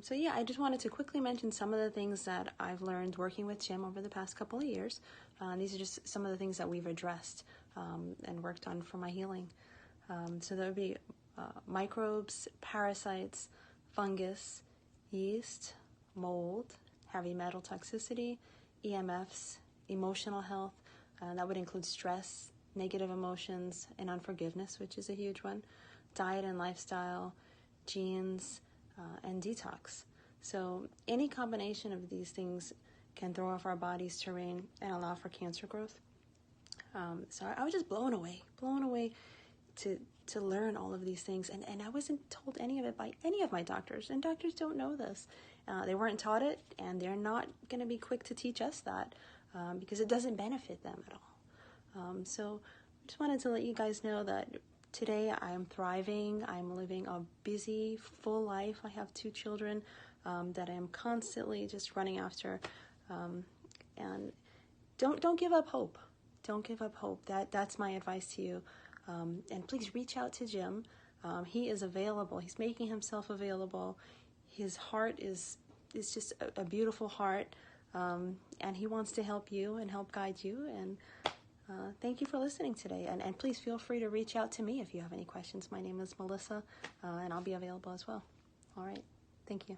So yeah, I just wanted to quickly mention some of the things that I've learned working with Jim over the past couple of years. These are just some of the things that we've addressed and worked on for my healing. So there would be microbes, parasites, fungus, yeast, mold, heavy metal toxicity, EMFs, emotional health. That would include stress, negative emotions, and unforgiveness, which is a huge one. Diet and lifestyle, genes, and detox. So any combination of these things can throw off our body's terrain and allow for cancer growth. So I was just blown away to learn all of these things. And I wasn't told any of it by any of my doctors. And doctors don't know this. They weren't taught it, and they're not going to be quick to teach us that because it doesn't benefit them at all. So I just wanted to let you guys know that today I am thriving. I'm living a busy, full life. I have 2 children that I am constantly just running after. And don't give up hope. Don't give up hope. That's my advice to you. And please reach out to Jim. He is available. He's making himself available. His heart is just a beautiful heart. And he wants to help you and help guide you. And thank you for listening today. And please feel free to reach out to me if you have any questions. My name is Melissa, and I'll be available as well. All right. Thank you.